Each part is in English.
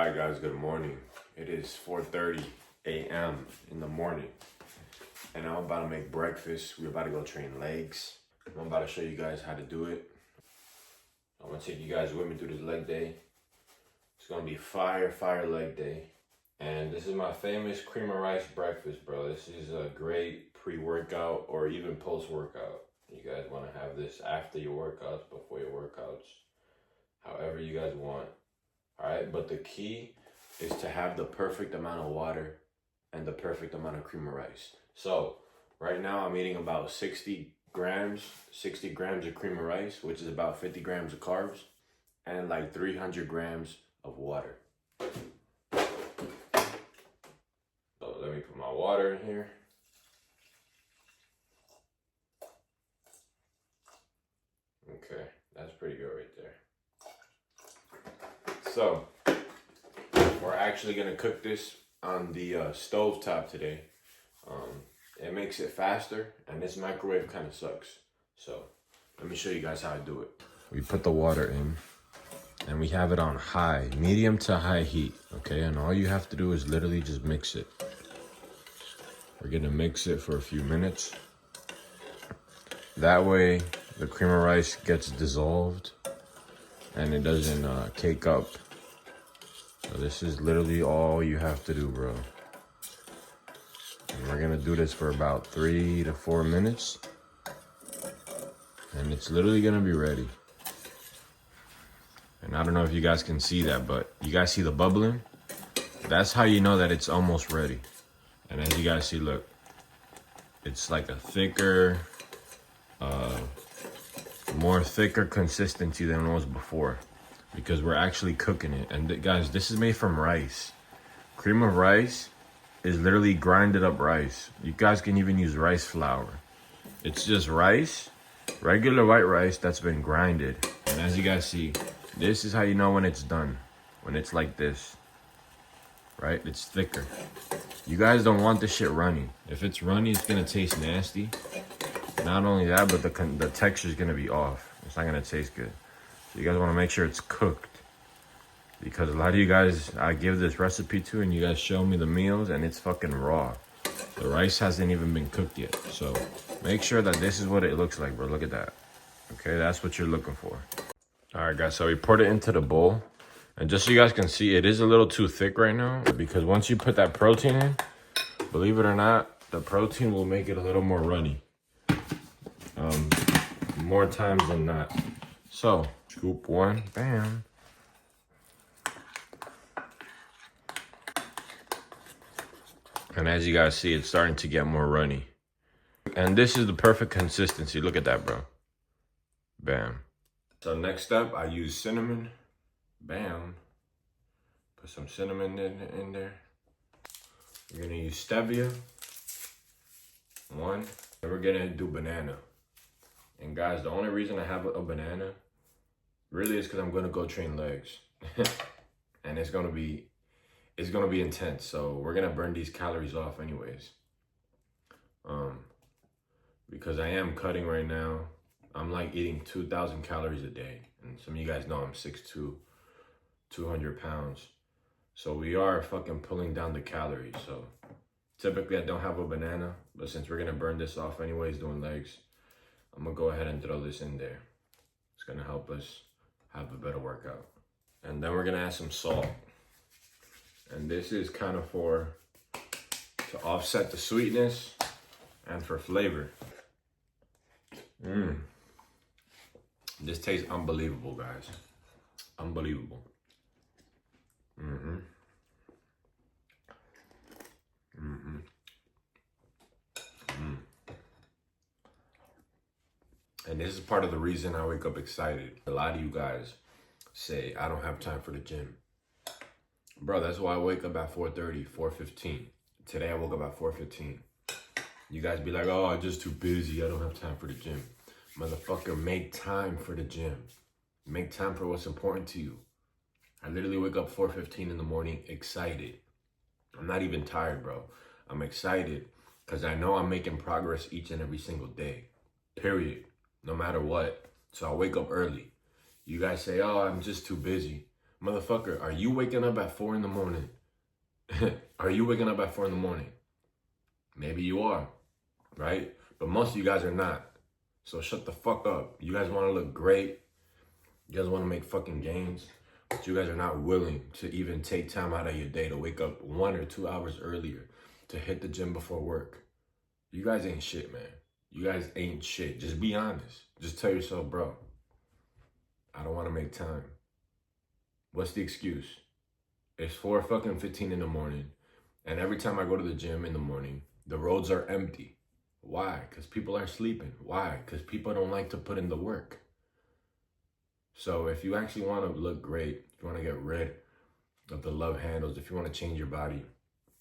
Alright guys, good morning. It is 4:30 a.m. in the morning. And I'm about to make breakfast. We're about to go train legs. I'm about to show you guys how to do it. I'm gonna take you guys with me through this leg day. It's gonna be fire leg day. And this is my famous cream of rice breakfast, bro. This is a great pre-workout or even post-workout. You guys wanna have this after your workouts, before your workouts, however you guys want. All right, but the key is to have the perfect amount of water and the perfect amount of cream of rice. So right now I'm eating about 60 grams of cream of rice, which is about 50 grams of carbs, and like 300 grams of water. So let me put my water in here. Okay, that's pretty good right there. So, we're actually gonna cook this on the stove top today. It makes it faster, and this microwave kind of sucks. So, let me show you guys how I do it. We put the water in, and we have it on high, medium to high heat, okay? And all you have to do is literally just mix it. We're gonna mix it for a few minutes. That way, the cream of rice gets dissolved, and it doesn't cake up. So this is literally all you have to do, bro. And we're gonna do this for about 3 to 4 minutes. And it's literally gonna be ready. And I don't know if you guys can see that, but you guys see the bubbling? That's how you know that it's almost ready. And as you guys see, look, it's like a thicker, more thicker consistency than it was before, because we're actually cooking it. And guys, this is made from rice. Cream of rice is literally grinded up rice. You guys can even use rice flour. It's just rice, regular white rice that's been grinded. And as you guys see, this is how you know when it's done. When it's like this, right? It's thicker. You guys don't want this shit runny. If it's runny, it's gonna taste nasty. Not only that, but the texture is gonna be off. It's not gonna taste good. So you guys wanna make sure it's cooked, because a lot of you guys I give this recipe to and you guys show me the meals and it's fucking raw. The rice hasn't even been cooked yet. So make sure that this is what it looks like, bro. Look at that. Okay, that's what you're looking for. All right, guys, so we poured it into the bowl. And just so you guys can see, it is a little too thick right now, because once you put that protein in, believe it or not, the protein will make it a little more runny. More times than not. So, scoop one, bam. And as you guys see, it's starting to get more runny. And this is the perfect consistency. Look at that, bro. Bam. So next up, I use cinnamon. Bam. Put some cinnamon in there. We're gonna use stevia. One. And we're gonna do banana. And guys, the only reason I have a banana really is because I'm gonna go train legs. And it's gonna be intense. So we're gonna burn these calories off anyways. Because I am cutting right now. I'm like eating 2,000 calories a day. And some of you guys know I'm 6'2", 200 pounds. So we are fucking pulling down the calories. So typically I don't have a banana, but since we're gonna burn this off anyways doing legs, I'm gonna go ahead and throw this in there. It's gonna help us have a better workout. And then we're gonna add some salt. And this is kind of to offset the sweetness and for flavor. This tastes unbelievable, guys. Unbelievable. And this is part of the reason I wake up excited. A lot of you guys say, I don't have time for the gym. Bro, that's why I wake up at 4:30, 4:15. Today I woke up at 4:15. You guys be like, oh, I'm just too busy. I don't have time for the gym. Motherfucker, make time for the gym. Make time for what's important to you. I literally wake up 4:15 in the morning excited. I'm not even tired, bro. I'm excited because I know I'm making progress each and every single day. Period. No matter what. So I wake up early. You guys say, oh, I'm just too busy. Motherfucker, are you waking up at 4 in the morning? Are you waking up at 4 in the morning? Maybe you are, right? But most of you guys are not. So shut the fuck up. You guys want to look great. You guys want to make fucking gains. But you guys are not willing to even take time out of your day to wake up 1 or 2 hours earlier to hit the gym before work. You guys ain't shit, man. You guys ain't shit. Just be honest. Just tell yourself, bro, I don't want to make time. What's the excuse? It's 4:15 in the morning, and every time I go to the gym in the morning, the roads are empty. Why? Because people are sleeping. Why? Because people don't like to put in the work. So if you actually want to look great, if you want to get rid of the love handles, if you want to change your body,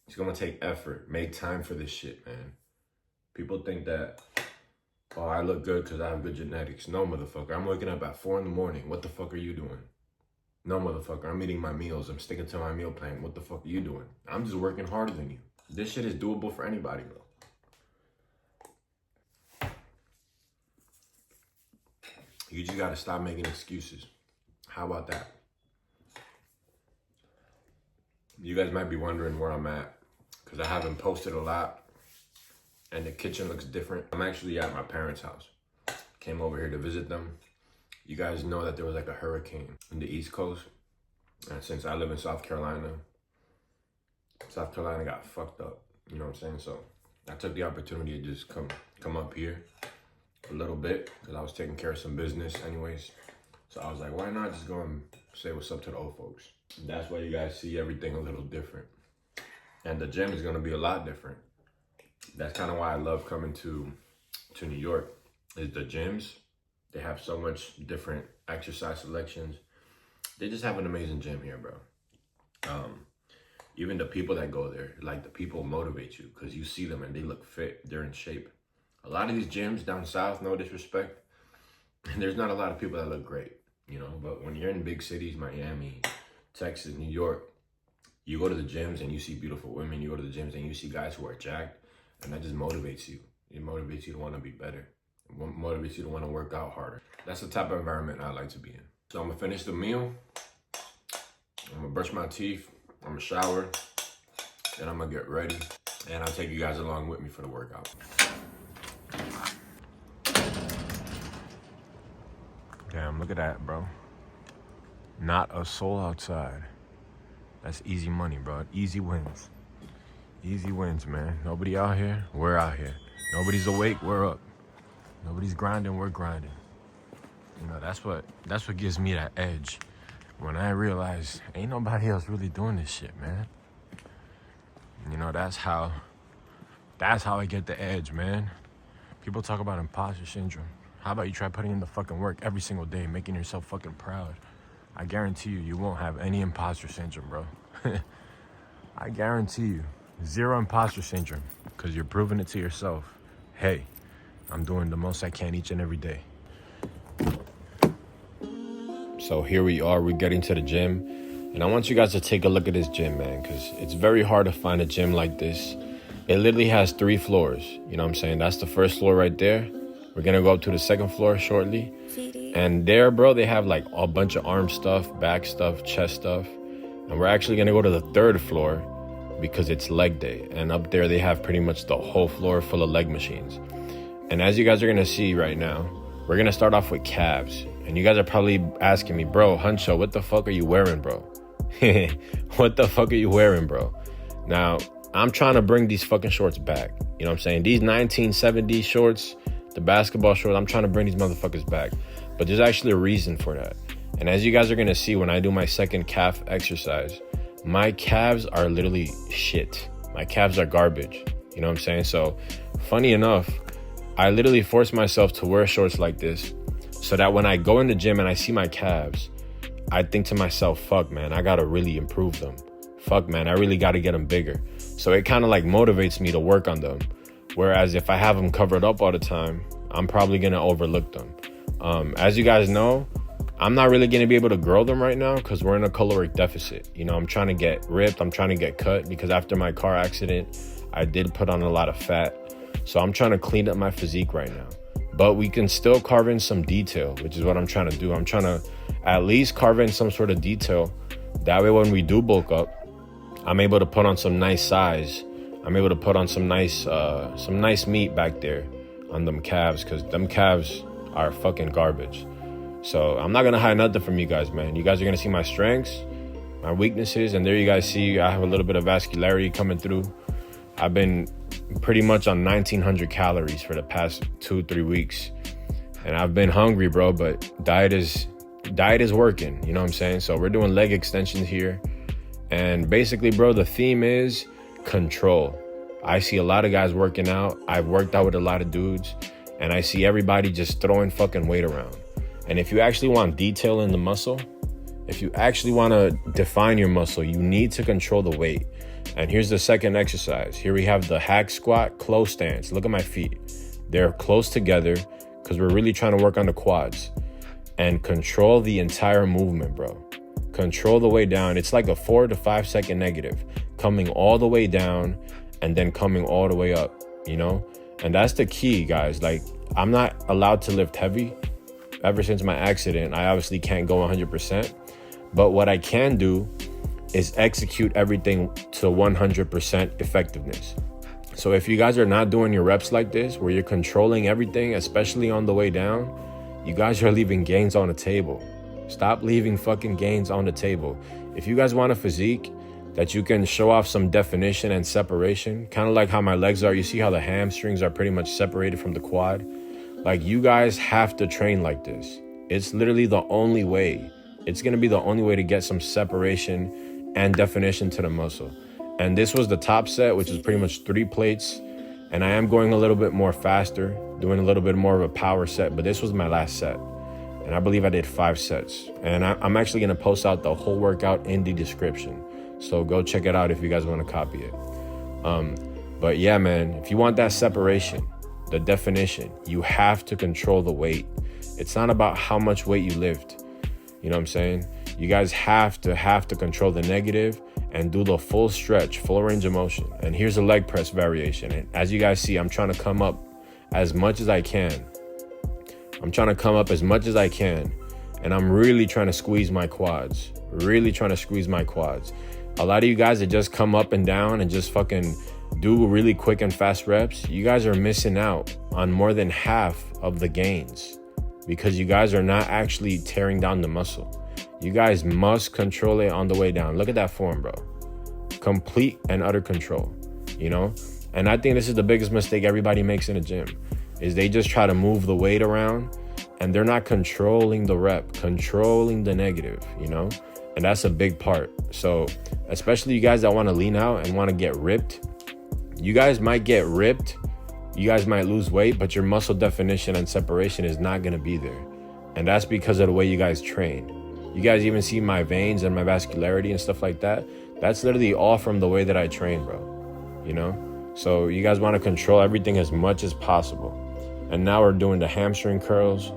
it's going to take effort. Make time for this shit, man. People think that, oh, I look good because I have good genetics. No, motherfucker. I'm waking up at 4 in the morning. What the fuck are you doing? No, motherfucker. I'm eating my meals. I'm sticking to my meal plan. What the fuck are you doing? I'm just working harder than you. This shit is doable for anybody, bro. You just gotta stop making excuses. How about that? You guys might be wondering where I'm at, because I haven't posted a lot and the kitchen looks different. I'm actually at my parents' house. Came over here to visit them. You guys know that there was like a hurricane in the East Coast. And since I live in South Carolina got fucked up. You know what I'm saying? So I took the opportunity to just come up here a little bit, because I was taking care of some business anyways. So I was like, why not just go and say what's up to the old folks? That's why you guys see everything a little different. And the gym is gonna be a lot different. That's kind of why I love coming to New York, is the gyms. They have so much different exercise selections. They just have an amazing gym here, bro. Even the people that go there, like the people motivate you, because you see them and they look fit, they're in shape. A lot of these gyms down south, no disrespect, there's not a lot of people that look great, you know? But when you're in big cities, Miami, Texas, New York, you go to the gyms and you see beautiful women. You go to the gyms and you see guys who are jacked, and that just motivates you. It motivates you to want to be better. It motivates you to want to work out harder. That's the type of environment I like to be in. So I'm gonna finish the meal. I'm gonna brush my teeth. I'm gonna shower. Then I'm gonna get ready. And I'll take you guys along with me for the workout. Damn, look at that, bro. Not a soul outside. That's easy money, bro. Easy wins. Easy wins, man. Nobody out here, we're out here. Nobody's awake, we're up. Nobody's grinding, we're grinding. You know, that's what gives me that edge. When I realize ain't nobody else really doing this shit, man. You know, that's how I get the edge, man. People talk about imposter syndrome. How about you try putting in the fucking work every single day, making yourself fucking proud? I guarantee you won't have any imposter syndrome, bro. I guarantee you. 0 imposter syndrome, because you're proving it to yourself. Hey, I'm doing the most I can each and every day. So here we are, we're getting to the gym. And I want you guys to take a look at this gym, man, because it's very hard to find a gym like this. It literally has 3 floors. You know what I'm saying? That's the first floor right there. We're going to go up to the second floor shortly. And there, bro, they have like a bunch of arm stuff, back stuff, chest stuff. And we're actually going to go to the 3rd floor because it's leg day. And up there, they have pretty much the whole floor full of leg machines. And as you guys are going to see right now, we're going to start off with calves. And you guys are probably asking me, bro, Huncho, what the fuck are you wearing, bro? What the fuck are you wearing, bro? Now, I'm trying to bring these fucking shorts back. You know what I'm saying? These 1970 shorts, the basketball shorts, I'm trying to bring these motherfuckers back. But there's actually a reason for that. And as you guys are going to see when I do my second calf exercise, my calves are literally shit. My calves are garbage. You know what I'm saying? So, funny enough, I literally force myself to wear shorts like this so that when I go in the gym and I see my calves, I think to myself, fuck, man, I got to really improve them. Fuck, man, I really got to get them bigger. So it kind of like motivates me to work on them. Whereas if I have them covered up all the time, I'm probably going to overlook them. As you guys know, I'm not really going to be able to grow them right now because we're in a caloric deficit. You know, I'm trying to get ripped. I'm trying to get cut because after my car accident, I did put on a lot of fat. So I'm trying to clean up my physique right now. But we can still carve in some detail, which is what I'm trying to do. I'm trying to at least carve in some sort of detail That way when we do bulk up, I'm able to put on some nice size. I'm able to put on some nice meat back there on them calves, because them calves are fucking garbage. So I'm not gonna hide nothing from you guys, man. You guys are gonna see my strengths, my weaknesses, and there you guys see I have a little bit of vascularity coming through. I've been pretty much on 1900 calories for the past 2-3 weeks, and I've been hungry, bro, but diet is working, you know what I'm saying? So we're doing leg extensions here, and basically, bro, the theme is control. I see a lot of guys working out. I've worked out with a lot of dudes, and I see everybody just throwing fucking weight around. And if you actually want detail in the muscle, if you actually want to define your muscle, you need to control the weight. And here's the second exercise. Here we have the hack squat close stance. Look at my feet. They're close together because we're really trying to work on the quads. And control the entire movement, bro. Control the way down. It's like a 4 to 5 second negative, coming all the way down and then coming all the way up, you know? And that's the key, guys. Like, I'm not allowed to lift heavy. Ever since my accident, I obviously can't go 100%. But what I can do is execute everything to 100% effectiveness. So if you guys are not doing your reps like this, where you're controlling everything, especially on the way down, you guys are leaving gains on the table. Stop leaving fucking gains on the table. If you guys want a physique that you can show off some definition and separation, kind of like how my legs are, you see how the hamstrings are pretty much separated from the quad? Like, you guys have to train like this. It's literally the only way. It's gonna be the only way to get some separation and definition to the muscle. And this was the top set, which is pretty much 3 plates. And I am going a little bit more faster, doing a little bit more of a power set, but this was my last set. And I believe I did 5 sets. And I'm actually gonna post out the whole workout in the description. So go check it out if you guys wanna copy it. But yeah, man, if you want that separation, the definition, you have to control the weight. It's not about how much weight you lift. You know what I'm saying? You guys have to control the negative and do the full stretch, full range of motion. And here's a leg press variation. And as you guys see, I'm trying to come up as much as I can. And I'm really trying to squeeze my quads. A lot of you guys that just come up and down and just fucking do really quick and fast reps, you guys are missing out on more than half of the gains because you guys are not actually tearing down the muscle. You guys must control it on the way down. Look at that form, bro. Complete and utter control, you know? And I think this is the biggest mistake everybody makes in the gym, is they just try to move the weight around and they're not controlling the rep, controlling the negative, you know? And that's a big part. So especially you guys that want to lean out and want to get ripped, you guys might get ripped, you guys might lose weight, but your muscle definition and separation is not going to be there. And that's because of the way you guys train. You guys even see my veins and my vascularity and stuff like that. That's literally all from the way that I train, bro. You know? So you guys want to control everything as much as possible. And now we're doing the hamstring curls.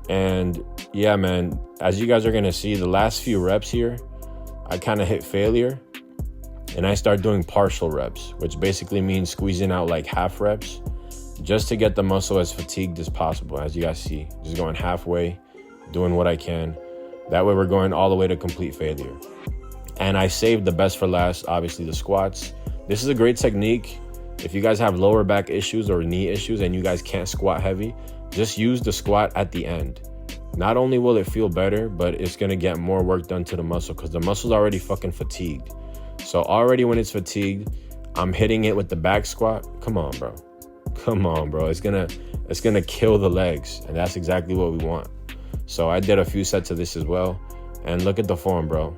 And yeah, man, as you guys are going to see, the last few reps here, I kind of hit failure. And I start doing partial reps, which basically means squeezing out like half reps just to get the muscle as fatigued as possible. As you guys see, just going halfway, doing what I can. That way we're going all the way to complete failure. And I saved the best for last, obviously the squats. This is a great technique. If you guys have lower back issues or knee issues and you guys can't squat heavy, just use the squat at the end. Not only will it feel better, but it's gonna get more work done to the muscle because the muscle's already fucking fatigued. So already when it's fatigued, I'm hitting it with the back squat. Come on, bro. It's gonna kill the legs, and that's exactly what we want. So I did a few sets of this as well, and look at the form, bro.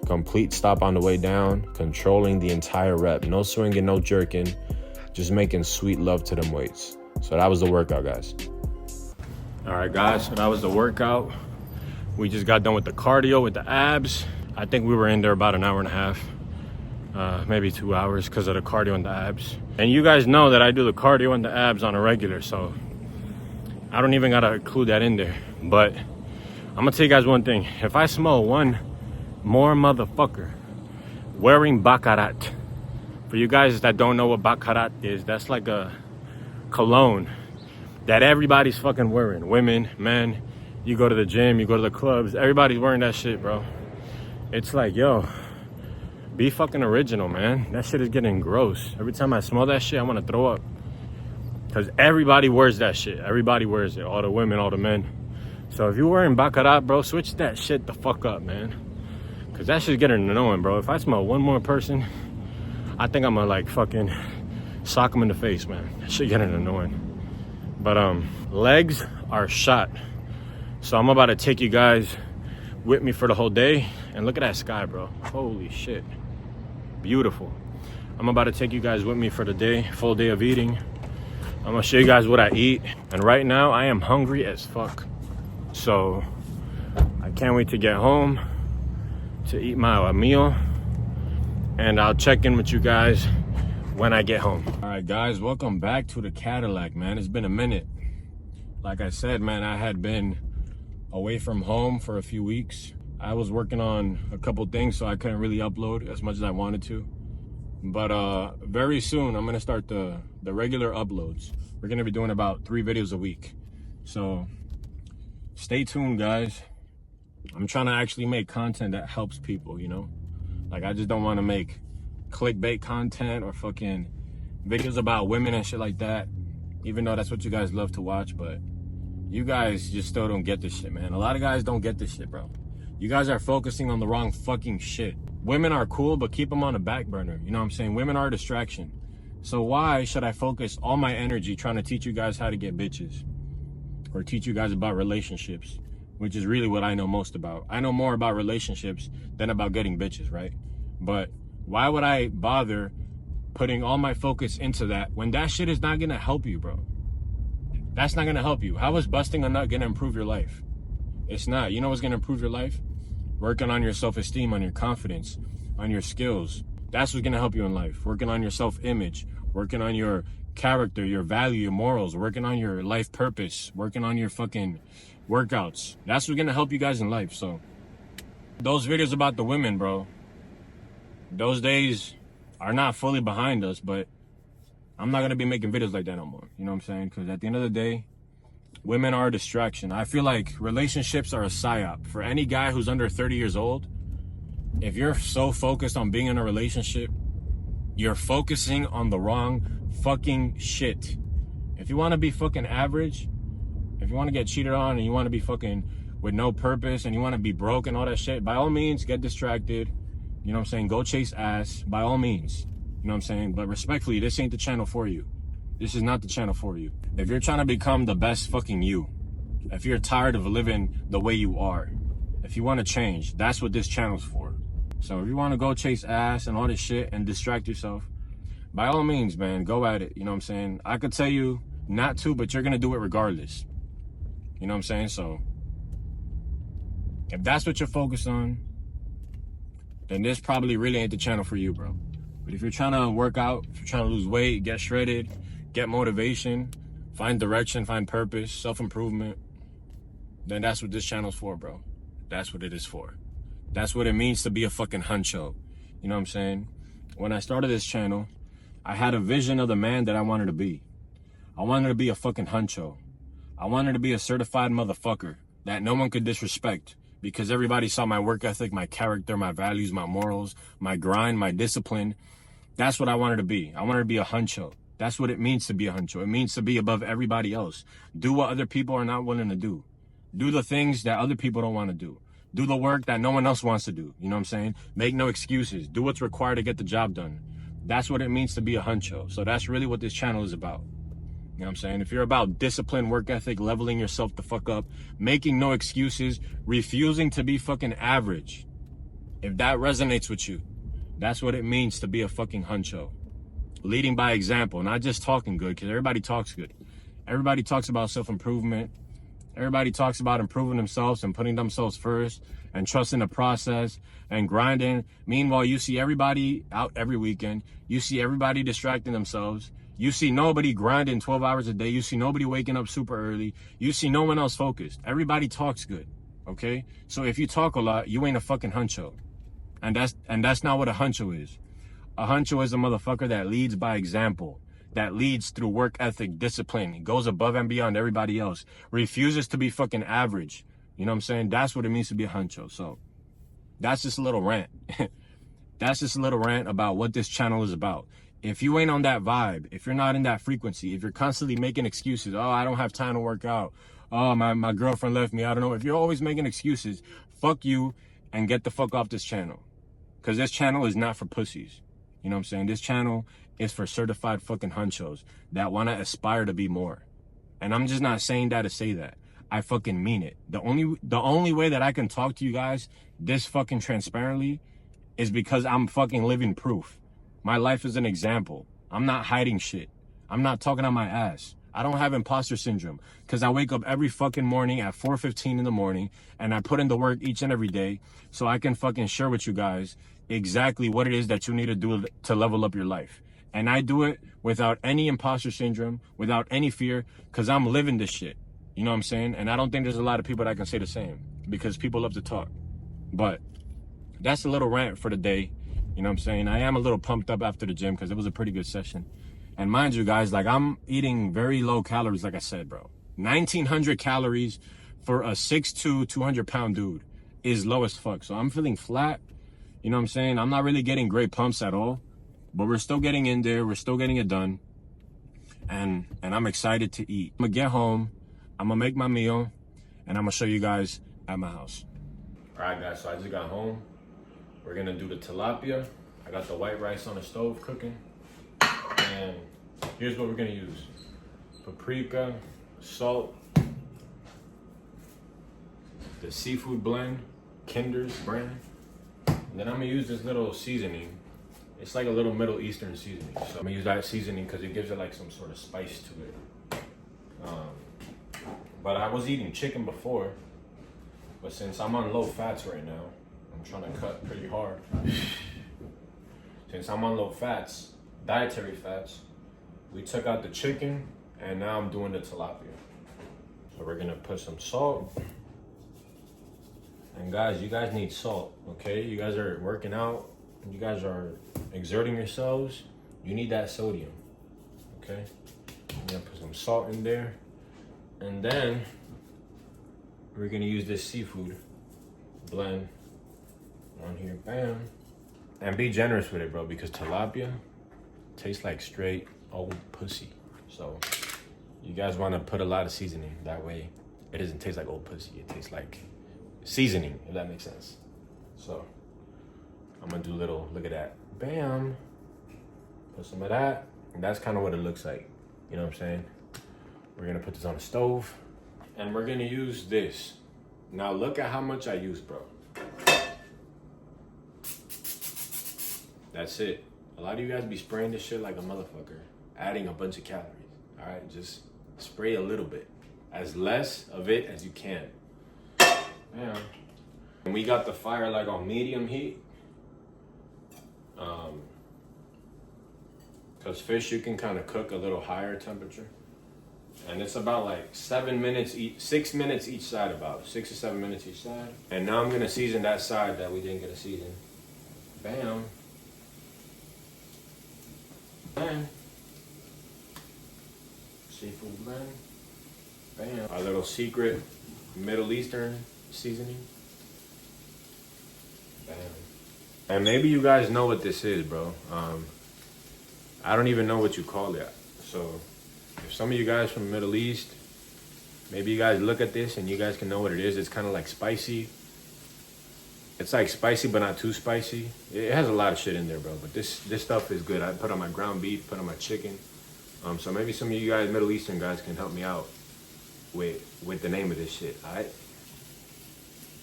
Complete stop on the way down, controlling the entire rep. No swinging, no jerking, just making sweet love to them weights. So that was the workout, guys. All right, guys, so that was the workout. We just got done with the cardio, with the abs. I think we were in there about an hour and a half. Maybe 2 hours because of the cardio and the abs. And you guys know that I do the cardio and the abs on a regular, so I don't even gotta include that in there. But I'm gonna tell you guys one thing. If I smell one more motherfucker wearing Baccarat, for you guys that don't know what Baccarat is, that's like a cologne that everybody's fucking wearing. Women, men, you go to the gym, you go to the clubs, everybody's wearing that shit, bro. It's like, yo, be fucking original, man. That shit is getting gross. Every time I smell that shit, I want to throw up. Because everybody wears that shit. Everybody wears it. All the women, all the men. So if you're wearing Baccarat, bro, switch that shit the fuck up, man. Because that shit's getting annoying, bro. If I smell one more person, I think I'm gonna like fucking sock them in the face, man. That shit getting annoying. But legs are shot. So I'm about to take you guys with me for the whole day. And look at that sky, bro. Holy shit. Beautiful. I'm about to take you guys with me for the day, full day of eating. I'm gonna show you guys what I eat. And right now I am hungry as fuck. So I can't wait to get home to eat my meal. And I'll check in with you guys when I get home. All right, guys, welcome back to the Cadillac, man. It's been a minute. Like I said, man, I had been away from home for a few weeks. I was working on a couple things, so I couldn't really upload as much as I wanted to. But very soon, I'm gonna start the regular uploads. We're gonna be doing about 3 videos a week. So stay tuned, guys. I'm trying to actually make content that helps people, you know? Like, I just don't want to make clickbait content or fucking videos about women and shit like that, even though that's what you guys love to watch. But you guys just still don't get this shit, man. A lot of guys don't get this shit, bro. You guys are focusing on the wrong fucking shit. Women are cool, but keep them on the back burner. You know what I'm saying? Women are a distraction. So why should I focus all my energy trying to teach you guys how to get bitches? Or teach you guys about relationships, which is really what I know most about. I know more about relationships than about getting bitches, right? But why would I bother putting all my focus into that when that shit is not gonna help you, bro? That's not gonna help you. How is busting a nut gonna improve your life? It's not. You know what's gonna improve your life? Working on your self-esteem, on your confidence, on your skills. That's what's gonna help you in life. Working on your self-image, working on your character, your value, your morals, working on your life purpose, working on your fucking workouts. That's what's gonna help you guys in life. So those videos about the women, bro, those days are not fully behind us, but I'm not gonna be making videos like that no more. You know what I'm saying? Because at the end of the day, women are a distraction. I feel like relationships are a psyop. For any guy who's under 30 years old, if you're so focused on being in a relationship, you're focusing on the wrong fucking shit. If you want to be fucking average, if you want to get cheated on and you want to be fucking with no purpose and you want to be broke and all that shit, by all means, get distracted. You know what I'm saying? Go chase ass, by all means. You know what I'm saying? But respectfully, this ain't the channel for you. This is not the channel for you. If you're trying to become the best fucking you, if you're tired of living the way you are, if you want to change, that's what this channel's for. So if you want to go chase ass and all this shit and distract yourself, by all means, man, go at it. You know what I'm saying? I could tell you not to, but you're going to do it regardless. You know what I'm saying? So if that's what you're focused on, then this probably really ain't the channel for you, bro. But if you're trying to work out, if you're trying to lose weight, get shredded, get motivation, find direction, find purpose, self-improvement, then that's what this channel's for, bro. That's what it is for. That's what it means to be a fucking huncho. You know what I'm saying? When I started this channel, I had a vision of the man that I wanted to be. I wanted to be a fucking huncho. I wanted to be a certified motherfucker that no one could disrespect because everybody saw my work ethic, my character, my values, my morals, my grind, my discipline. That's what I wanted to be. I wanted to be a huncho. That's what it means to be a huncho. It means to be above everybody else. Do what other people are not willing to do. Do the things that other people don't want to do. Do the work that no one else wants to do. You know what I'm saying? Make no excuses. Do what's required to get the job done. That's what it means to be a huncho. So that's really what this channel is about. You know what I'm saying? If you're about discipline, work ethic, leveling yourself the fuck up, making no excuses, refusing to be fucking average, if that resonates with you, that's what it means to be a fucking huncho. Leading by example, not just talking good, because everybody talks good. Everybody talks about self-improvement. Everybody talks about improving themselves and putting themselves first and trusting the process and grinding. Meanwhile, you see everybody out every weekend. You see everybody distracting themselves. You see nobody grinding 12 hours a day. You see nobody waking up super early. You see no one else focused. Everybody talks good, okay? So if you talk a lot, you ain't a fucking huncho. And that's not what a huncho is. A huncho is a motherfucker that leads by example, that leads through work ethic, discipline, goes above and beyond everybody else, refuses to be fucking average. You know what I'm saying? That's what it means to be a huncho. So that's just a little rant. That's just a little rant about what this channel is about. If you ain't on that vibe, if you're not in that frequency, if you're constantly making excuses, oh, I don't have time to work out. Oh, my girlfriend left me. I don't know. If you're always making excuses, fuck you and get the fuck off this channel. Because this channel is not for pussies. You know what I'm saying? This channel is for certified fucking hunchos that want to aspire to be more. And I'm just not saying that to say that. I fucking mean it. The only way that I can talk to you guys this fucking transparently is because I'm fucking living proof. My life is an example. I'm not hiding shit. I'm not talking on my ass. I don't have imposter syndrome because I wake up every fucking morning at 4:15 in the morning and I put in the work each and every day so I can fucking share with you guys exactly what it is that you need to do to level up your life. And I do it without any imposter syndrome, without any fear, because I'm living this shit. You know what I'm saying? And I don't think there's a lot of people that can say the same because people love to talk. But that's a little rant for the day. You know what I'm saying? I am a little pumped up after the gym because it was a pretty good session. And mind you guys, like I'm eating very low calories, like I said, bro. 1,900 calories for a 6'2", 200-pound dude is low as fuck. So I'm feeling flat. You know what I'm saying? I'm not really getting great pumps at all. But we're still getting in there. We're still getting it done. And I'm excited to eat. I'm going to get home. I'm going to make my meal. And I'm going to show you guys at my house. All right, guys. So I just got home. We're going to do the tilapia. I got the white rice on the stove cooking. And here's what we're going to use. Paprika, salt, the seafood blend, Kinder's brand. And then I'm going to use this little seasoning. It's like a little Middle Eastern seasoning. So I'm gonna use that seasoning because it gives it like some sort of spice to it. But I was eating chicken before, but since I'm on low fats right now, I'm trying to cut pretty hard. Since I'm on low fats, dietary fats, we took out the chicken and now I'm doing the tilapia. So we're gonna put some salt. And guys, you guys need salt, okay? You guys are working out, you guys are exerting yourselves, you need that sodium, okay? I'm gonna put some salt in there, and then we're gonna use this seafood blend on here, bam. And be generous with it, bro, because tilapia tastes like straight old pussy. So you guys wanna put a lot of seasoning, that way it doesn't taste like old pussy, it tastes like seasoning, if that makes sense. So I'm gonna do a little, look at that, bam. Put some of that, and that's kind of what it looks like. You know what I'm saying? We're gonna put this on the stove, and we're gonna use this. Now look at how much I use, bro. That's it. A lot of you guys be spraying this shit like a motherfucker, adding a bunch of calories. All right, just spray a little bit, as less of it as you can. Bam. And we got the fire like on medium heat. Because fish you can kind of cook a little higher temperature. And it's about like 7 minutes each, 6 minutes each side, about 6 or 7 minutes each side. And now I'm gonna season that side that we didn't get a season. Bam. Bam. Seafood blend. Bam. Our little secret Middle Eastern seasoning. Bam. And maybe you guys know what this is, bro. I don't even know what you call it. So if some of you guys from the Middle East, maybe you guys look at this and you guys can know what it is. It's kind of like spicy. It's like spicy, but not too spicy. It has a lot of shit in there, bro. But this stuff is good. I put on my ground beef, put on my chicken. So maybe some of you guys, Middle Eastern guys, can help me out with the name of this shit, all right?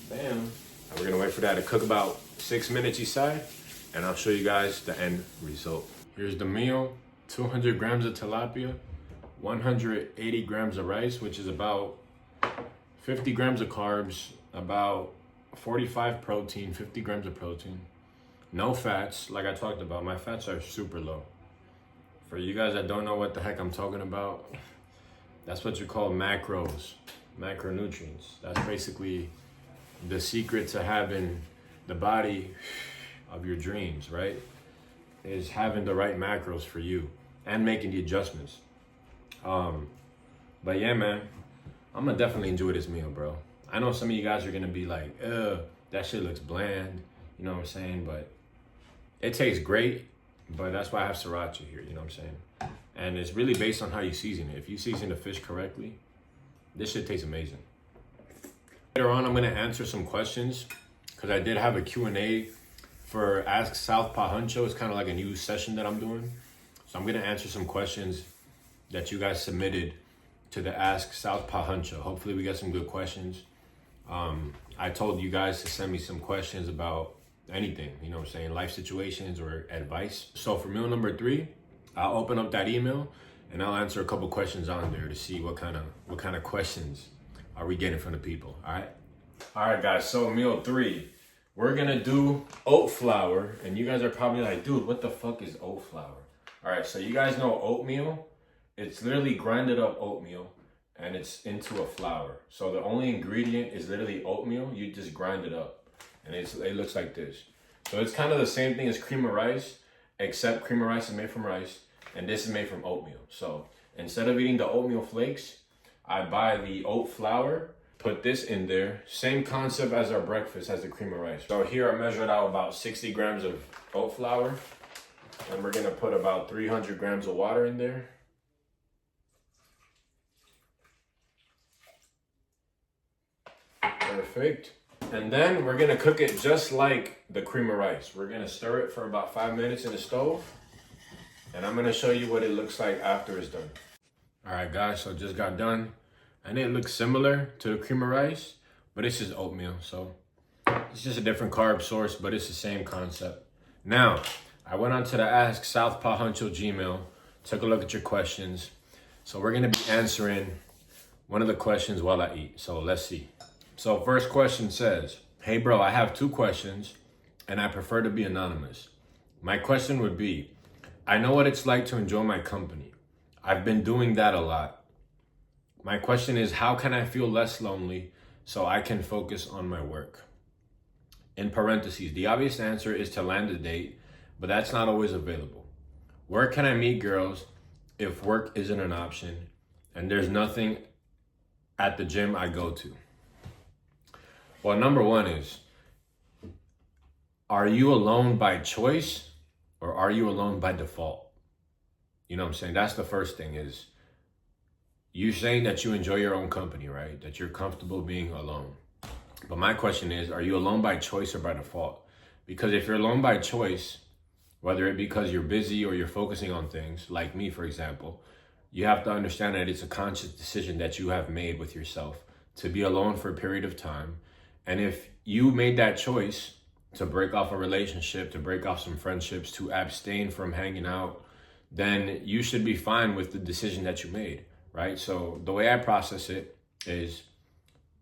Bam. And we're gonna wait for that to cook about 6 minutes each side, and I'll show you guys the end result. Here's the meal: 200 grams of tilapia, 180 grams of rice, which is about 50 grams of carbs, about 45 protein, 50 grams of protein. No fats, like I talked about. My fats are super low. For you guys that don't know what the heck I'm talking about, that's what you call macros, macronutrients. That's basically the secret to having the body of your dreams, right? Is having the right macros for you and making the adjustments. But yeah, man, I'm gonna definitely enjoy this meal, bro. I know some of you guys are gonna be like, that shit looks bland, you know what I'm saying? But it tastes great, but that's why I have sriracha here, you know what I'm saying? And it's really based on how you season it. If you season the fish correctly, this shit tastes amazing. Later on, I'm gonna answer some questions because I did have a Q&A for Ask Southpaw Huncho. It's kind of like a new session that I'm doing. So I'm gonna answer some questions that you guys submitted to the Ask Southpaw Huncho. Hopefully we get some good questions. I told you guys to send me some questions about anything, you know what I'm saying, life situations or advice. So for meal number 3, I'll open up that email and I'll answer a couple questions on there to see what kind of questions are we getting from the people. All right, guys. So meal 3, we're gonna do oat flour, and you guys are probably like, dude, what the fuck is oat flour? All right, so you guys know oatmeal. It's literally grinded up oatmeal, and it's into a flour. So the only ingredient is literally oatmeal. You just grind it up, and it looks like this. So it's kind of the same thing as cream of rice, except cream of rice is made from rice, and this is made from oatmeal. So instead of eating the oatmeal flakes, I buy the oat flour, put this in there. Same concept as our breakfast, as the cream of rice. So here I measured out about 60 grams of oat flour, and we're gonna put about 300 grams of water in there. Perfect. And then we're gonna cook it just like the cream of rice. We're gonna stir it for about 5 minutes in the stove, and I'm gonna show you what it looks like after it's done. All right, guys, so it just got done, and it looks similar to the cream of rice, but it's just oatmeal, so it's just a different carb source, but it's the same concept. Now, I went on to the Ask Southpaw Huncho Gmail, took a look at your questions, so we're gonna be answering one of the questions while I eat, so let's see. So first question says, hey bro, I have 2 questions and I prefer to be anonymous. My question would be, I know what it's like to enjoy my company. I've been doing that a lot. My question is, how can I feel less lonely so I can focus on my work? In parentheses, the obvious answer is to land a date, but that's not always available. Where can I meet girls if work isn't an option and there's nothing at the gym I go to? Well, number 1 is, are you alone by choice or are you alone by default? You know what I'm saying? That's the first thing, is you saying that you enjoy your own company, right? That you're comfortable being alone. But my question is, are you alone by choice or by default? Because if you're alone by choice, whether it be because you're busy or you're focusing on things, like me, for example, you have to understand that it's a conscious decision that you have made with yourself to be alone for a period of time. And if you made that choice to break off a relationship, to break off some friendships, to abstain from hanging out, then you should be fine with the decision that you made, right? So the way I process it is,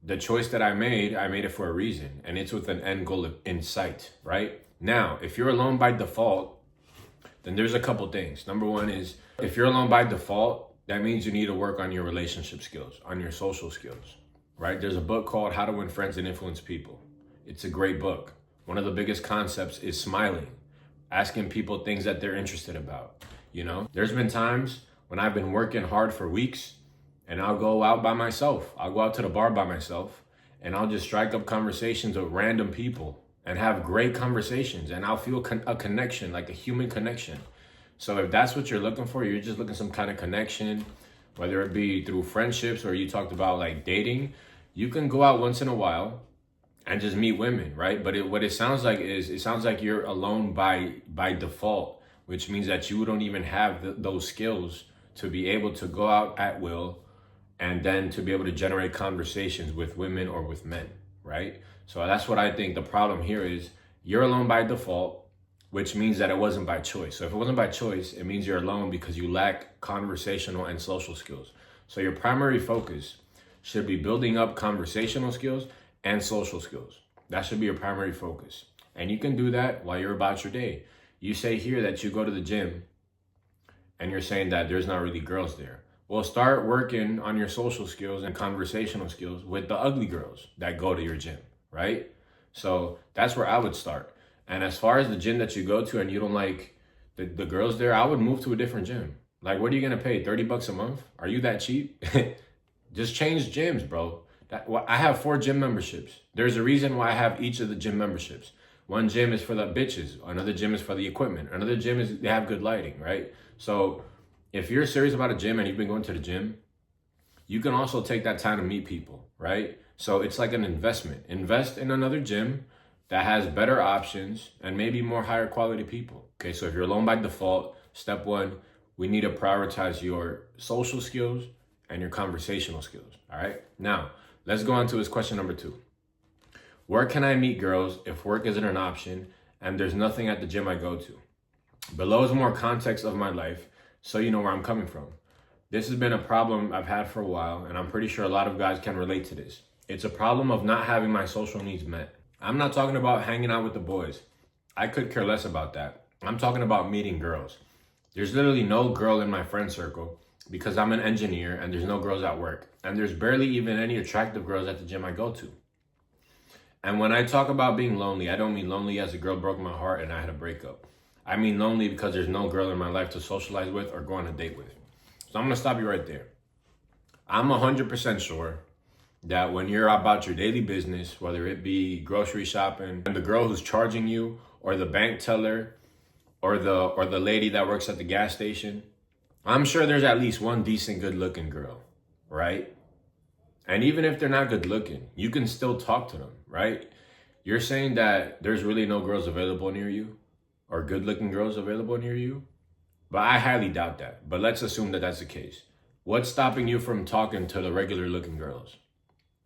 the choice that I made it for a reason, and it's with an end goal in sight, right? Now, if you're alone by default, then there's a couple things. Number 1 is, if you're alone by default, that means you need to work on your relationship skills, on your social skills. Right? There's a book called How to Win Friends and Influence People. It's a great book. One of the biggest concepts is smiling, asking people things that they're interested about. You know, there's been times when I've been working hard for weeks and I'll go out by myself. I'll go out to the bar by myself and I'll just strike up conversations with random people and have great conversations, and I'll feel a connection, like a human connection. So if that's what you're looking for, you're just looking for some kind of connection, whether it be through friendships or you talked about like dating, you can go out once in a while and just meet women, right? But what it sounds like is, it sounds like you're alone by default, which means that you don't even have those skills to be able to go out at will and then to be able to generate conversations with women or with men, right? So that's what I think the problem here is. You're alone by default, which means that it wasn't by choice. So if it wasn't by choice, it means you're alone because you lack conversational and social skills. So your primary focus should be building up conversational skills and social skills. That should be your primary focus. And you can do that while you're about your day. You say here that you go to the gym and you're saying that there's not really girls there. Well, start working on your social skills and conversational skills with the ugly girls that go to your gym, right? So that's where I would start. And as far as the gym that you go to and you don't like the girls there, I would move to a different gym. Like, what are you going to pay? $30 a month? Are you that cheap? Just change gyms, bro. I have 4 gym memberships. There's a reason why I have each of the gym memberships. One gym is for the bitches. Another gym is for the equipment. Another gym is they have good lighting, right? So if you're serious about a gym and you've been going to the gym, you can also take that time to meet people, right? So it's like an investment. Invest in another gym that has better options and maybe more higher quality people. Okay, so if you're alone by default, step one, we need to prioritize your social skills and your conversational skills. All right. Now, let's go on to his question number 2. Where can I meet girls if work isn't an option and there's nothing at the gym I go to? Below is more context of my life so you know where I'm coming from. This has been a problem I've had for a while, and I'm pretty sure a lot of guys can relate to this. It's a problem of not having my social needs met. I'm not talking about hanging out with the boys. I could care less about that. I'm talking about meeting girls. There's literally no girl in my friend circle because I'm an engineer and there's no girls at work. And there's barely even any attractive girls at the gym I go to. And when I talk about being lonely, I don't mean lonely as a girl broke my heart and I had a breakup. I mean lonely because there's no girl in my life to socialize with or go on a date with. So I'm gonna stop you right there. I'm 100% sure that when you're about your daily business, whether it be grocery shopping, and the girl who's charging you, or the bank teller, or the lady that works at the gas station, I'm sure there's at least one decent, good-looking girl, right? And even if they're not good looking, you can still talk to them, right? You're saying that there's really no girls available near you or good looking girls available near you, but I highly doubt that. But let's assume that that's the case. What's stopping you from talking to the regular looking girls?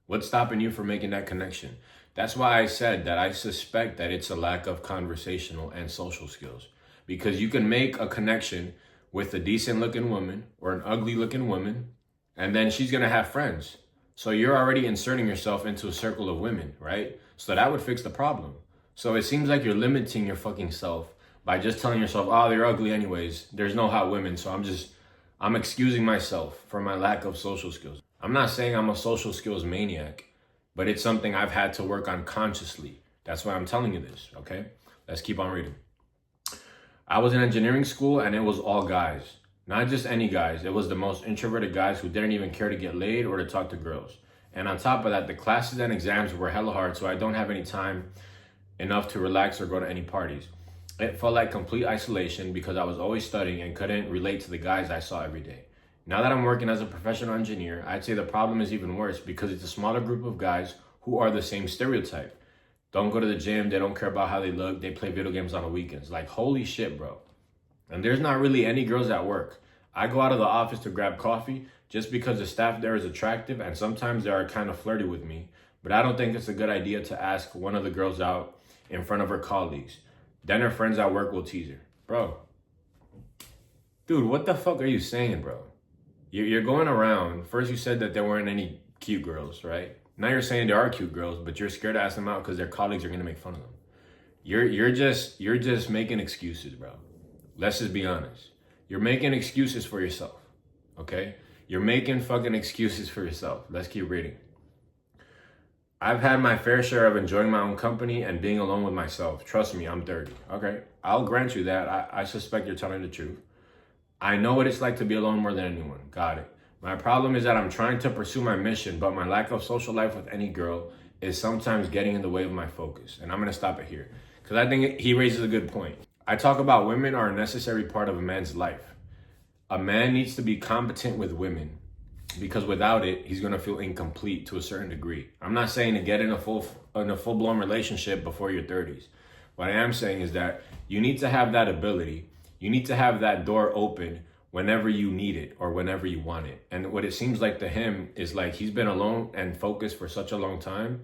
What's stopping you from making that connection? That's why I said that I suspect that it's a lack of conversational and social skills, because you can make a connection with a decent looking woman or an ugly looking woman, and then she's gonna have friends. So you're already inserting yourself into a circle of women, right? So that would fix the problem. So it seems like you're limiting your fucking self by just telling yourself, oh, they're ugly anyways. There's no hot women. So I'm excusing myself for my lack of social skills. I'm not saying I'm a social skills maniac, but it's something I've had to work on consciously. That's why I'm telling you this, okay? Let's keep on reading. I was in engineering school and it was all guys. Not just any guys. It was the most introverted guys who didn't even care to get laid or to talk to girls. And on top of that, the classes and exams were hella hard, so I don't have any time enough to relax or go to any parties. It felt like complete isolation because I was always studying and couldn't relate to the guys I saw every day. Now that I'm working as a professional engineer, I'd say the problem is even worse because it's a smaller group of guys who are the same stereotype. Don't go to the gym, they don't care about how they look, they play video games on the weekends. Like, holy shit, bro. And there's not really any girls at work. I go out of the office to grab coffee just because the staff there is attractive and sometimes they are kind of flirty with me. But I don't think it's a good idea to ask one of the girls out in front of her colleagues. Then her friends at work will tease her. Bro. Dude, what the fuck are you saying, bro? You're going around. First you said that there weren't any cute girls, right? Now you're saying there are cute girls, but you're scared to ask them out because their colleagues are going to make fun of them. You're just making excuses, bro. Let's just be honest. You're making excuses for yourself, okay? You're making fucking excuses for yourself. Let's keep reading. I've had my fair share of enjoying my own company and being alone with myself. Trust me, I'm 30. Okay, I'll grant you that. I suspect you're telling the truth. I know what it's like to be alone more than anyone. Got it. My problem is that I'm trying to pursue my mission, but my lack of social life with any girl is sometimes getting in the way of my focus. And I'm going to stop it here because I think he raises a good point. I talk about women are a necessary part of a man's life. A man needs to be competent with women because without it, he's going to feel incomplete to a certain degree. I'm not saying to get in a full-blown relationship before your 30s. What I am saying is that you need to have that ability. You need to have that door open whenever you need it or whenever you want it. And what it seems like to him is like he's been alone and focused for such a long time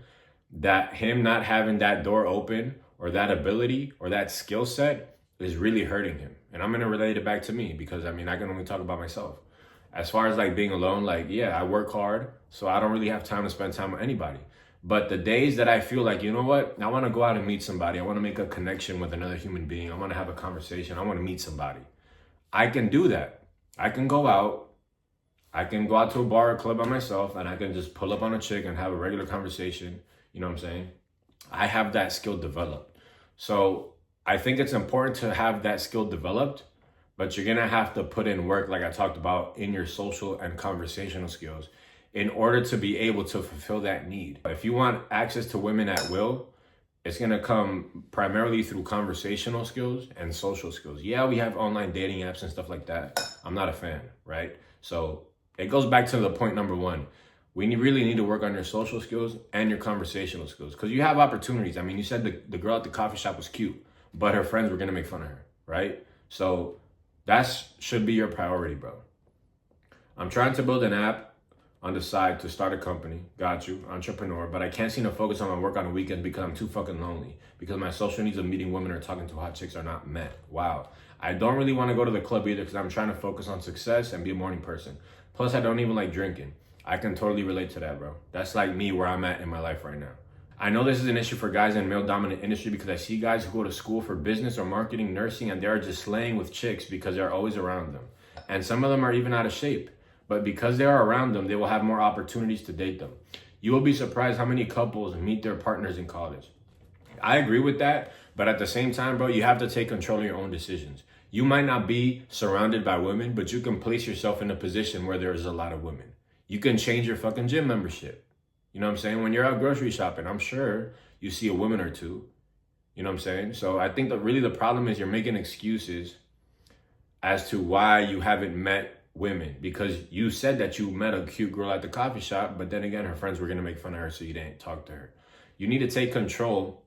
that him not having that door open or that ability or that skill set is really hurting him. And I'm going to relate it back to me because, I mean, I can only talk about myself. As far as like being alone, like, yeah, I work hard, so I don't really have time to spend time with anybody. But the days that I feel like, you know what, I want to go out and meet somebody. I want to make a connection with another human being. I want to have a conversation. I want to meet somebody. I can do that. I can go out. I can go out to a bar or club by myself and I can just pull up on a chick and have a regular conversation. You know what I'm saying? I have that skill developed. So I think it's important to have that skill developed, but you're going to have to put in work, like I talked about, in your social and conversational skills in order to be able to fulfill that need. If you want access to women at will, it's gonna come primarily through conversational skills and social skills. Yeah, we have online dating apps and stuff like that. I'm not a fan, right? So it goes back to the point number one. Really need to work on your social skills and your conversational skills, because you have opportunities. I mean, you said the girl at the coffee shop was cute, but her friends were gonna make fun of her, right? So that should be your priority, bro. I'm trying to build an app on the side to start a company. Got you, entrepreneur. But I can't seem to focus on my work on the weekends because I'm too fucking lonely. Because my social needs of meeting women or talking to hot chicks are not met. Wow. I don't really want to go to the club either because I'm trying to focus on success and be a morning person. Plus, I don't even like drinking. I can totally relate to that, bro. That's like me where I'm at in my life right now. I know this is an issue for guys in male-dominant industry because I see guys who go to school for business or marketing, nursing, and they're just slaying with chicks because they're always around them. And some of them are even out of shape. But because they are around them, they will have more opportunities to date them. You will be surprised how many couples meet their partners in college. I agree with that, but at the same time, bro, you have to take control of your own decisions. You might not be surrounded by women, but you can place yourself in a position where there is a lot of women. You can change your fucking gym membership. You know what I'm saying? When you're out grocery shopping, I'm sure you see a woman or two. You know what I'm saying? So I think that really the problem is you're making excuses as to why you haven't met women, because you said that you met a cute girl at the coffee shop, but then again, her friends were going to make fun of her, so you didn't talk to her. You need to take control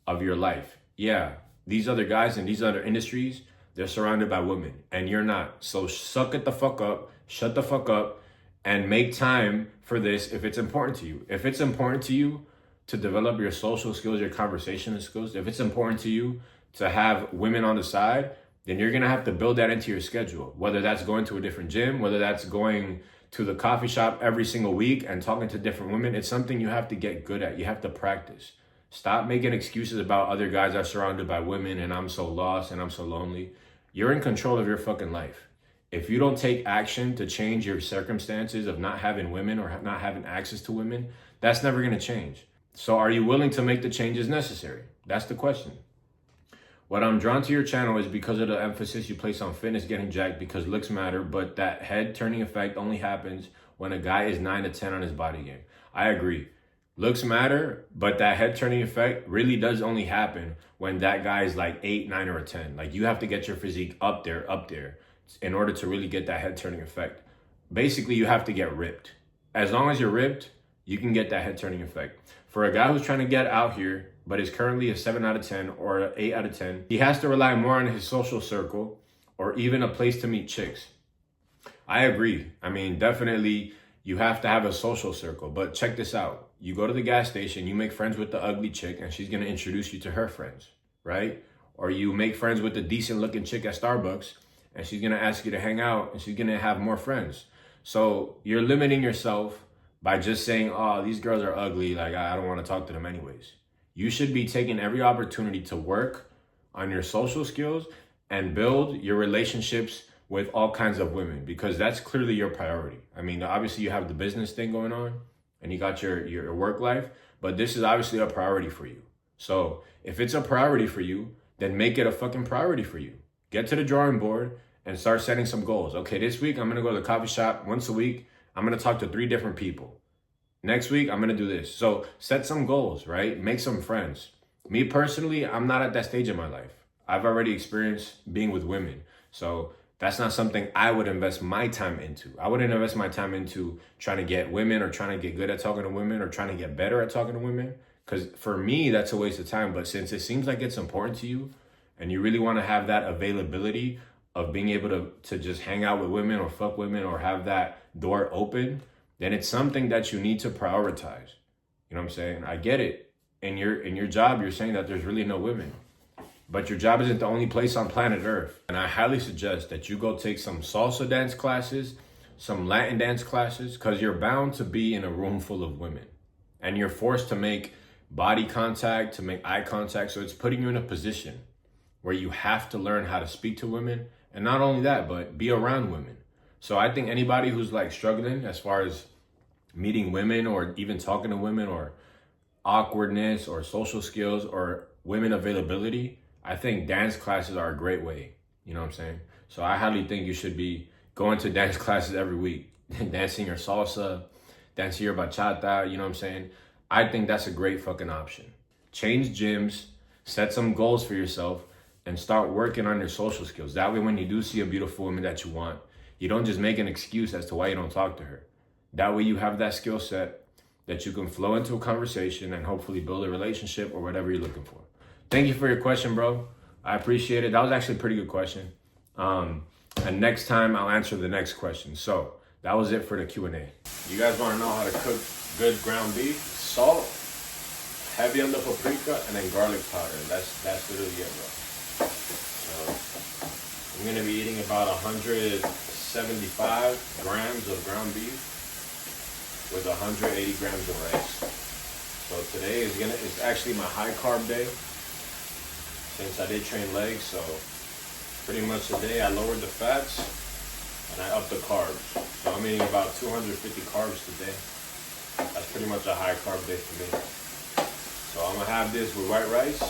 of your life. Yeah, these other guys in these other industries, they're surrounded by women, and you're not. So suck it the fuck up, shut the fuck up, and make time for this if it's important to you. If it's important to you to develop your social skills, your conversational skills, if it's important to you to have women on the side, then you're gonna have to build that into your schedule. Whether that's going to a different gym, whether that's going to the coffee shop every single week and talking to different women, it's something you have to get good at. You have to practice. Stop making excuses about other guys are surrounded by women and I'm so lost and I'm so lonely. You're in control of your fucking life. If you don't take action to change your circumstances of not having women or not having access to women, that's never gonna change. So are you willing to make the changes necessary? That's the question. What I'm drawn to your channel is because of the emphasis you place on fitness, getting jacked, because looks matter, but that head turning effect only happens when a guy is 9 to 10 on his body game. I agree. Looks matter, but that head turning effect really does only happen when that guy is like 8, 9, or a 10. Like you have to get your physique up there in order to really get that head turning effect. Basically, you have to get ripped. As long as you're ripped, you can get that head turning effect. For a guy who's trying to get out here, but is currently a 7 out of 10 or an 8 out of 10, he has to rely more on his social circle or even a place to meet chicks. I agree. I mean, definitely you have to have a social circle, but check this out. You go to the gas station, you make friends with the ugly chick and she's gonna introduce you to her friends, right? Or you make friends with the decent looking chick at Starbucks and she's gonna ask you to hang out and she's gonna have more friends. So you're limiting yourself by just saying, oh, these girls are ugly, like I don't wanna talk to them anyways. You should be taking every opportunity to work on your social skills and build your relationships with all kinds of women, because that's clearly your priority. I mean, obviously you have the business thing going on and you got your work life, but this is obviously a priority for you. So if it's a priority for you, then make it a fucking priority for you. Get to the drawing board and start setting some goals. Okay, this week I'm gonna go to the coffee shop once a week. I'm gonna talk to 3 different people. Next week, I'm gonna do this. So set some goals, right? Make some friends. Me personally, I'm not at that stage in my life. I've already experienced being with women. So that's not something I would invest my time into. I wouldn't invest my time into trying to get women or trying to get good at talking to women or trying to get better at talking to women. Because for me, that's a waste of time. But since it seems like it's important to you and you really wanna have that availability of being able to just hang out with women or fuck women or have that door open, then it's something that you need to prioritize. You know what I'm saying? I get it. In your job, you're saying that there's really no women. But your job isn't the only place on planet Earth. And I highly suggest that you go take some salsa dance classes, some Latin dance classes, because you're bound to be in a room full of women. And you're forced to make body contact, to make eye contact. So it's putting you in a position where you have to learn how to speak to women. And not only that, but be around women. So I think anybody who's like struggling as far as meeting women or even talking to women or awkwardness or social skills or women availability, I think dance classes are a great way. You know what I'm saying? So I highly think you should be going to dance classes every week, dancing your salsa, dance your bachata, you know what I'm saying? I think that's a great fucking option. Change gyms, set some goals for yourself, and start working on your social skills. That way, when you do see a beautiful woman that you want, you don't just make an excuse as to why you don't talk to her. That way, you have that skill set that you can flow into a conversation and hopefully build a relationship or whatever you're looking for. Thank you for your question, bro. I appreciate it. That was actually a pretty good question. And next time, I'll answer the next question. So that was it for the Q&A. You guys want to know how to cook good ground beef? Salt, heavy on the paprika, and then garlic powder. That's literally it, bro. So I'm gonna be eating about 175 grams of ground beef with 180 grams of rice. So today it's actually my high carb day since I did train legs. So pretty much today I lowered the fats and I upped the carbs. So I'm eating about 250 carbs today. That's pretty much a high carb day for me. So I'm gonna have this with white rice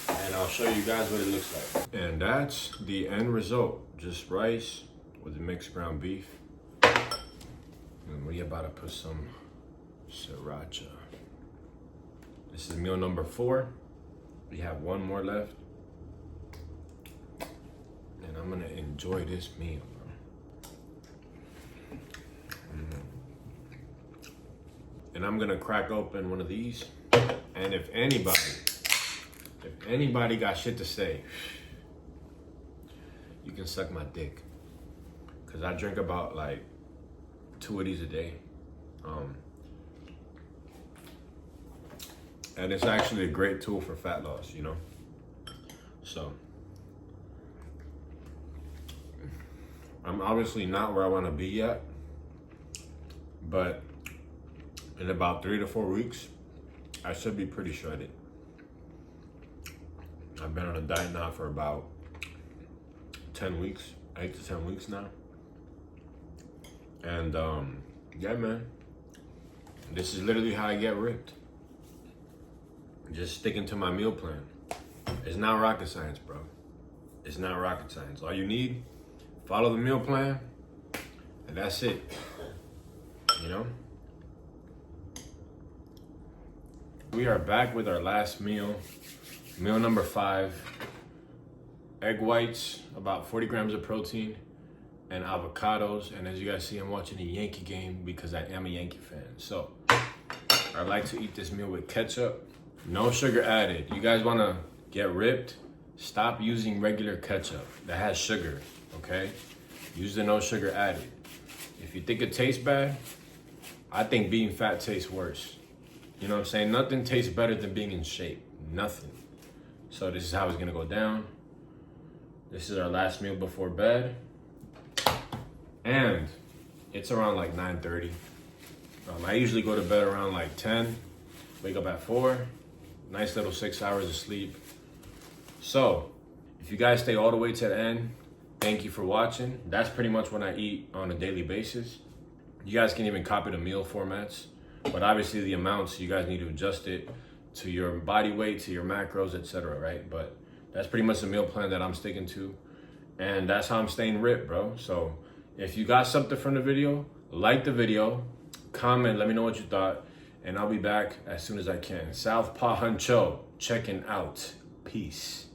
and I'll show you guys what it looks like. And that's the end result. Just rice with the mixed ground beef. And we're about to put some sriracha. This is meal number 4. We have one more left. And I'm gonna enjoy this meal, bro. And I'm gonna crack open one of these. And if anybody got shit to say, you can suck my dick. Cause I drink about like 2 of these a day. And it's actually a great tool for fat loss, you know? So, I'm obviously not where I wanna be yet, but in about 3 to 4 weeks, I should be pretty shredded. I've been on a diet now for about 10 weeks, 8 to 10 weeks now. And yeah, man, this is literally how I get ripped. Just sticking to my meal plan. It's not rocket science, bro. It's not rocket science. All you need, follow the meal plan, and that's it. You know? We are back with our last meal. Meal number 5. Egg whites, about 40 grams of protein, and avocados. And as you guys see, I'm watching a Yankee game because I am a Yankee fan. So I like to eat this meal with ketchup. No sugar added. You guys want to get ripped? Stop using regular ketchup that has sugar, okay? Use the no sugar added. If you think it tastes bad, I think being fat tastes worse. You know what I'm saying? Nothing tastes better than being in shape. Nothing. So this is how it's gonna go down. This is our last meal before bed. And it's around like 9:30. I usually go to bed around like 10, wake up at 4. Nice little 6 hours of sleep. So, if you guys stay all the way to the end, thank you for watching. That's pretty much what I eat on a daily basis. You guys can even copy the meal formats, but obviously the amounts, you guys need to adjust it to your body weight, to your macros, etc., right? But that's pretty much the meal plan that I'm sticking to. And that's how I'm staying ripped, bro. So, if you got something from the video, like the video, comment, let me know what you thought. And I'll be back as soon as I can. Southpaw Huncho, checking out. Peace.